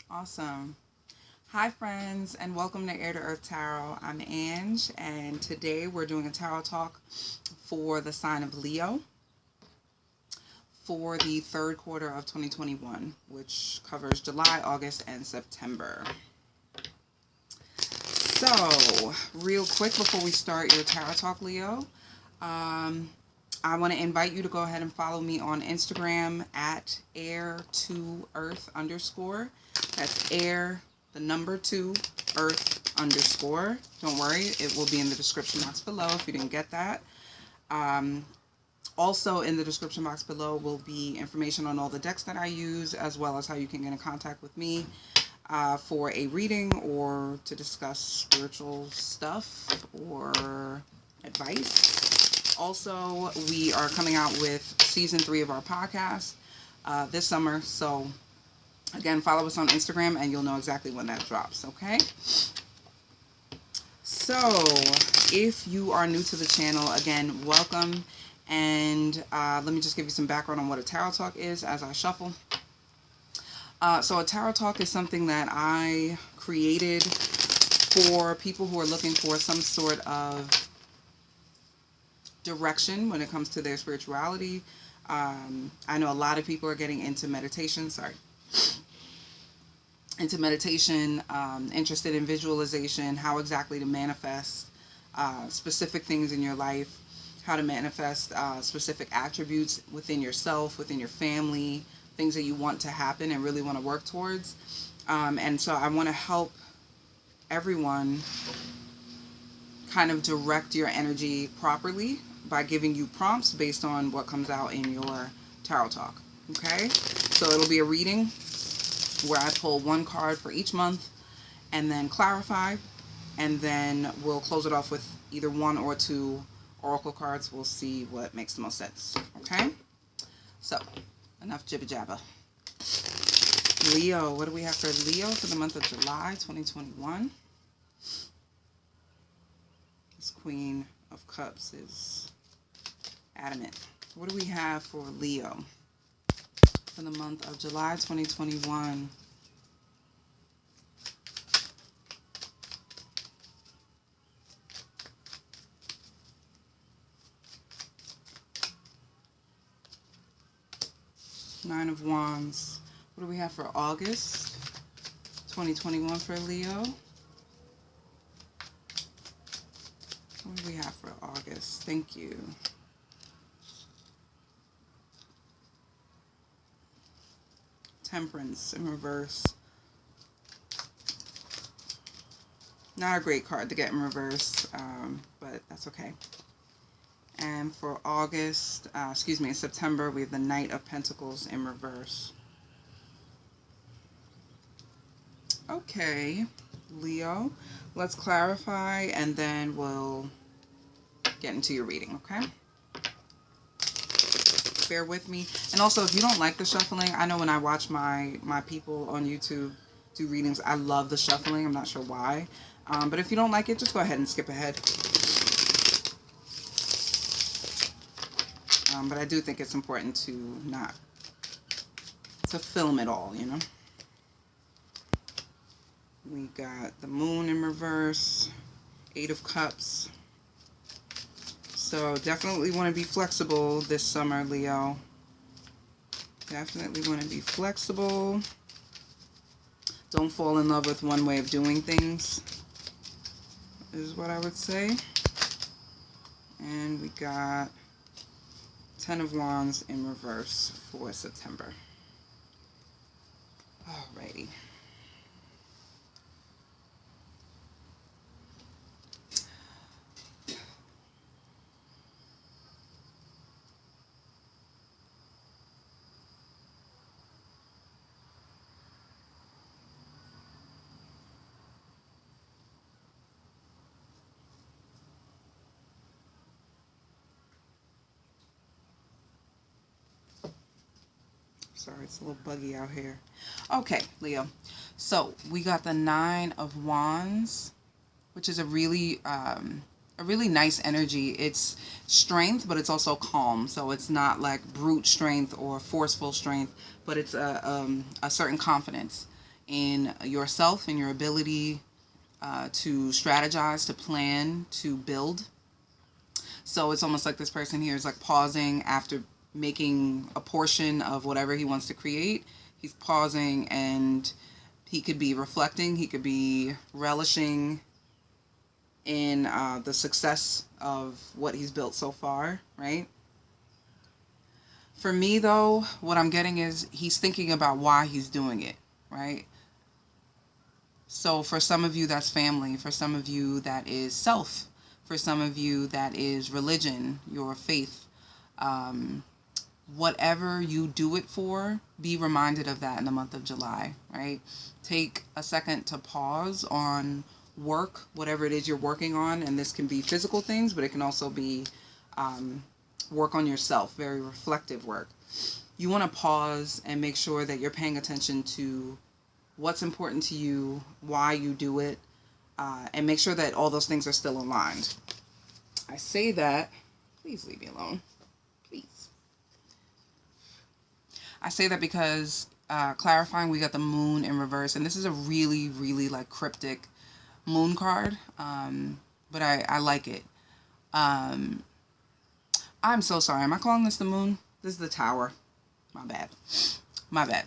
Awesome. Hi, friends, and welcome to Air to Earth Tarot. I'm Ange, and today we're doing a tarot talk for the sign of Leo for the third quarter of 2021, which covers July, August, and September. So, real quick before we start your tarot talk, Leo, I want to invite you to go ahead and follow me on Instagram at air2earth_. That's air, the number 2, earth_. Don't worry, it will be in the description box below if you didn't get that. Also in the description box below will be information on all the decks that I use, as well as how you can get in contact with me for a reading or to discuss spiritual stuff or advice. Also, we are coming out with season 3 of our podcast this summer. So again, follow us on Instagram and you'll know exactly when that drops, okay? So, if you are new to the channel, again, welcome. And let me just give you some background on what a tarot talk is as I shuffle. So a tarot talk is something that I created for people who are looking for some sort of direction when it comes to their spirituality. I know a lot of people are getting into meditation, interested in visualization, how exactly to manifest specific things in your life, how to manifest specific attributes within yourself, within your family, things that you want to happen and really want to work towards. And so I want to help everyone kind of direct your energy properly by giving you prompts based on what comes out in your tarot talk. Okay? So it'll be a reading where I pull one card for each month and then clarify, and then we'll close it off with either one or two oracle cards. We'll see what makes the most sense. Okay? So, enough jibber jabber. Leo, what do we have for Leo for the month of July 2021? This Queen of Cups is adamant. What do we have for Leo for the month of July 2021? Nine of Wands. What do we have for August 2021 for Leo? What do we have for August? Thank you. Temperance in reverse. Not a great card to get in reverse, but that's okay. And for August, in September, we have the Knight of Pentacles in reverse. Okay, Leo, let's clarify and then we'll get into your reading, okay? Bear with me. And also, if you don't like the shuffling, I know when I watch my people on YouTube do readings, I love the shuffling. I'm not sure why. But if you don't like it, just go ahead and skip ahead. But I do think it's important to film it all, you know. We got the Moon in reverse, 8 of Cups. So definitely want to be flexible this summer, Leo. Definitely want to be flexible. Don't fall in love with one way of doing things, is what I would say. And we got 10 of Wands in reverse for September. Alrighty. Sorry, it's a little buggy out here. Okay, Leo. So we got the 9 of Wands, which is a really nice energy. It's strength, but it's also calm. So it's not like brute strength or forceful strength, but it's a certain confidence. in yourself and your ability to strategize, to plan, to build. So it's almost like this person here is like pausing after making a portion of whatever he wants to create. He's pausing, and he could be reflecting, he could be relishing in the success of what he's built so far, right? For me, though, what I'm getting is he's thinking about why he's doing it, right? So for some of you, that's family. For some of you, that is self. For some of you, that is religion, your faith. Whatever you do it for, be reminded of that in the month of July, right? Take a second to pause on work, whatever it is you're working on. And this can be physical things, but it can also be work on yourself, very reflective work. You want to pause and make sure that you're paying attention to what's important to you, why you do it, and make sure that all those things are still aligned. I say that, please leave me alone, please. I say that because clarifying, we got the moon in reverse, and this is a really, really like cryptic moon card, but I like it. I'm so sorry. Am I calling this the moon? This is the tower. My bad. My bad.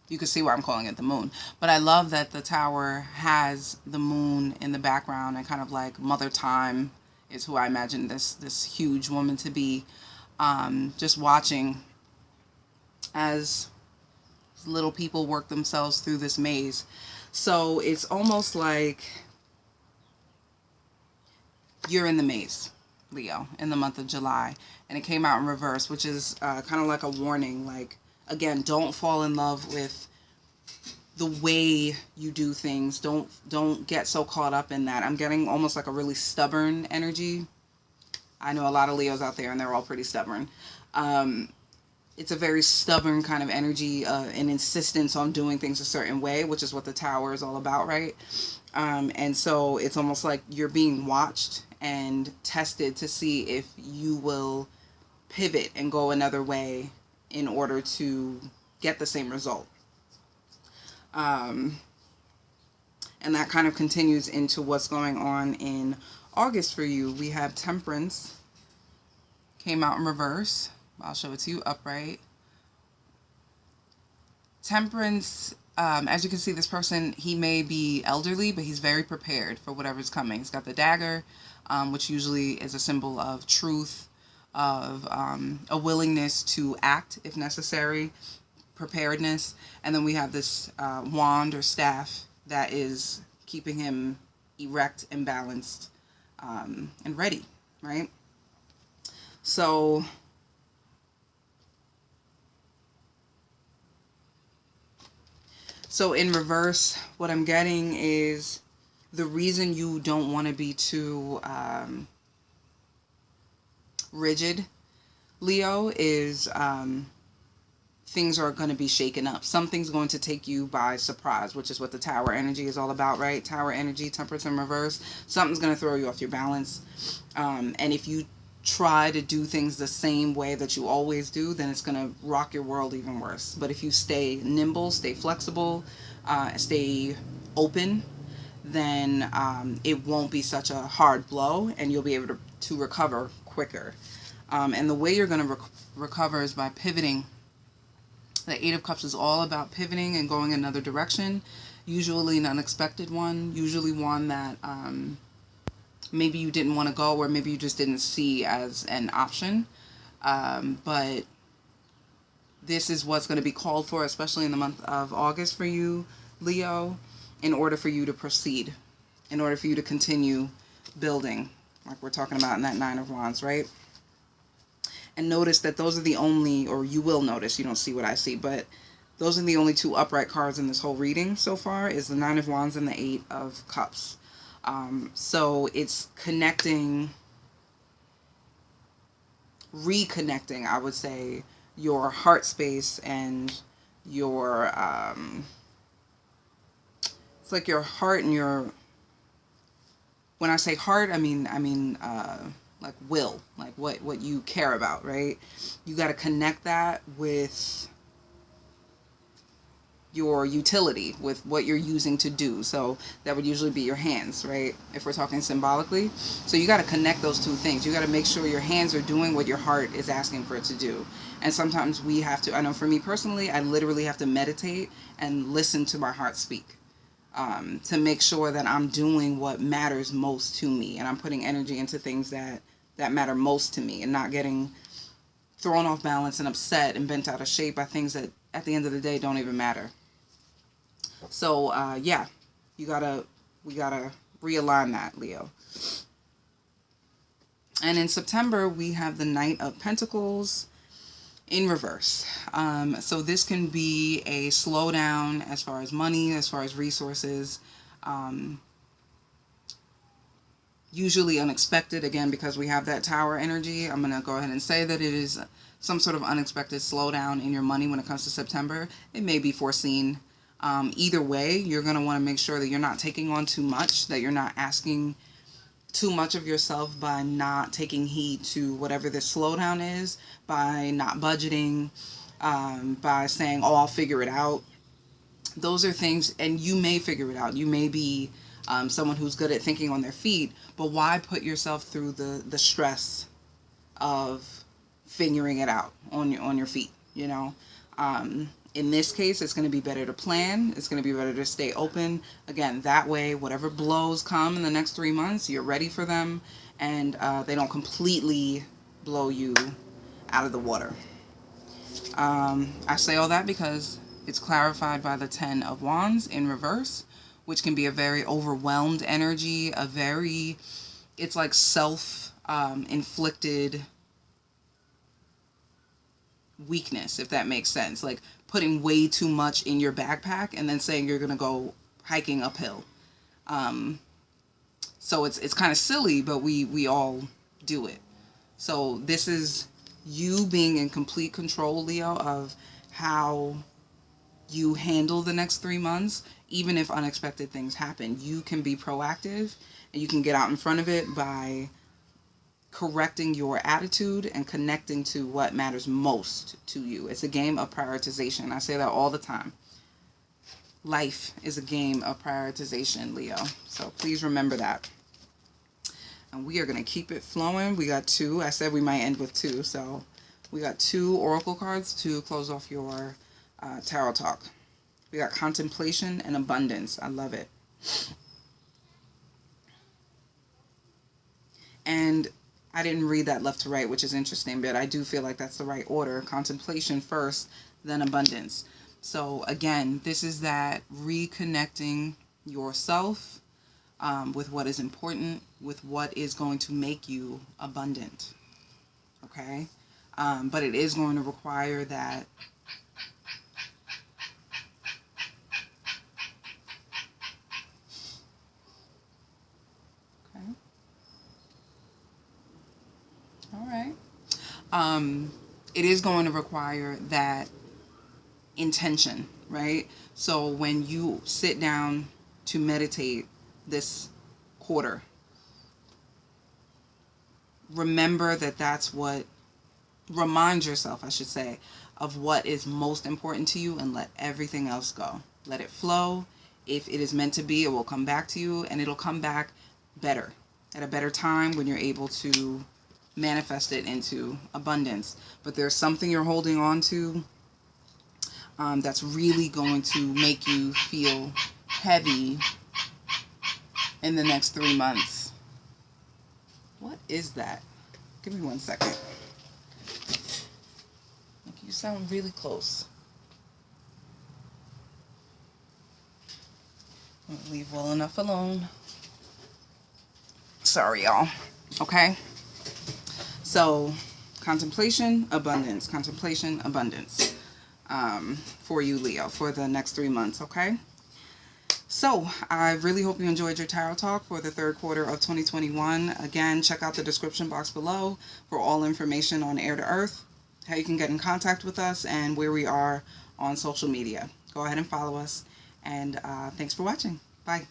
You can see why I'm calling it the moon. But I love that the tower has the moon in the background, and kind of like Mother Time is who I imagine this huge woman to be. Just watching as little people work themselves through this maze. So it's almost like you're in the maze, Leo, in the month of July, and it came out in reverse, which is kind of like a warning. Like, again, don't fall in love with the way you do things. Don't get so caught up in that. I'm getting almost like a really stubborn energy. I know a lot of Leos out there, and they're all pretty stubborn. It's a very stubborn kind of energy, an insistence on doing things a certain way, which is what the tower is all about, right? And so it's almost like you're being watched and tested to see if you will pivot and go another way in order to get the same result. And that kind of continues into what's going on in August for you. We have Temperance came out in reverse. I'll show it to you upright. Temperance, as you can see, this person, he may be elderly, but he's very prepared for whatever's coming. He's got the dagger, which usually is a symbol of truth, of a willingness to act if necessary, preparedness. And then we have this wand or staff that is keeping him erect and balanced and ready, right? So in reverse, what I'm getting is the reason you don't want to be too rigid, Leo, is things are going to be shaken up. Something's going to take you by surprise, which is what the tower energy is all about, right? Tower energy, Temperance in reverse. Something's going to throw you off your balance. And if you try to do things the same way that you always do, then it's going to rock your world even worse. But if you stay nimble, stay flexible, stay open, then it won't be such a hard blow, and you'll be able to recover quicker. And the way you're going to recover is by pivoting. The Eight of Cups is all about pivoting and going another direction, usually an unexpected one, usually one that maybe you didn't want to go, or maybe you just didn't see as an option. But this is what's going to be called for, especially in the month of August for you, Leo, in order for you to proceed, in order for you to continue building, like we're talking about in that Nine of Wands, right? And notice that those are the only, or you will notice, you don't see what I see, but those are the only two upright cards in this whole reading so far, is the Nine of Wands and the Eight of Cups. So it's connecting, reconnecting, I would say, your heart space and your, it's like your heart and your, when I say heart, I mean, like will, like what you care about, right? You got to connect that with your utility, with what you're using to do. So that would usually be your hands, right? If we're talking symbolically. So you got to connect those two things. You got to make sure your hands are doing what your heart is asking for it to do. And sometimes we have to, I know for me personally, I literally have to meditate and listen to my heart speak, to make sure that I'm doing what matters most to me, and I'm putting energy into things that matter most to me, and not getting thrown off balance and upset and bent out of shape by things that at the end of the day don't even matter. So yeah, we gotta realign that, Leo. And in September we have the Knight of Pentacles in reverse. So this can be a slowdown as far as money, as far as resources. Usually unexpected, again, because we have that Tower energy. I'm going to go ahead and say that it is some sort of unexpected slowdown in your money when it comes to September. It may be foreseen. Either way, you're going to want to make sure that you're not taking on too much, that you're not asking too much of yourself by not taking heed to whatever this slowdown is, by not budgeting, by saying, oh, I'll figure it out. Those are things, and you may figure it out. You may be someone who's good at thinking on their feet, but why put yourself through the stress of figuring it out on your feet, you know? In this case, it's going to be better to plan. It's going to be better to stay open. Again, that way, whatever blows come in the next 3 months, you're ready for them, and they don't completely blow you out of the water. I say all that because it's clarified by the 10 of Wands in reverse, which can be a very overwhelmed energy, it's like self-inflicted weakness, if that makes sense. Like putting way too much in your backpack and then saying you're going to go hiking uphill. So it's kind of silly, but we all do it. So this is you being in complete control, Leo, of how you handle the next 3 months. Even if unexpected things happen, you can be proactive and you can get out in front of it by correcting your attitude and connecting to what matters most to you. It's a game of prioritization. I say that all the time. Life is a game of prioritization, Leo. So please remember that. And we are going to keep it flowing. We got 2. I said we might end with 2. So we got 2 oracle cards to close off your tarot talk. We got contemplation and abundance. I love it. And I didn't read that left to right, which is interesting, but I do feel like that's the right order. Contemplation first, then abundance. So again, this is that reconnecting yourself with what is important, with what is going to make you abundant. Okay? But it is going to require that it is going to require that intention, right? So when you sit down to meditate this quarter, remember that remind yourself, I should say, of what is most important to you, and let everything else go. Let it flow. If it is meant to be, it will come back to you, and it'll come back better, at a better time, when you're able to manifest it into abundance. But there's something you're holding on to that's really going to make you feel heavy in the next 3 months. What is that? Give me 1 second. You sound really close. Leave well enough alone. Sorry, y'all. Okay? So, contemplation, abundance. Contemplation, abundance. For you, Leo, for the next 3 months, okay? So, I really hope you enjoyed your tarot talk for the third quarter of 2021. Again, check out the description box below for all information on Air to Earth, how you can get in contact with us, and where we are on social media. Go ahead and follow us, and thanks for watching. Bye.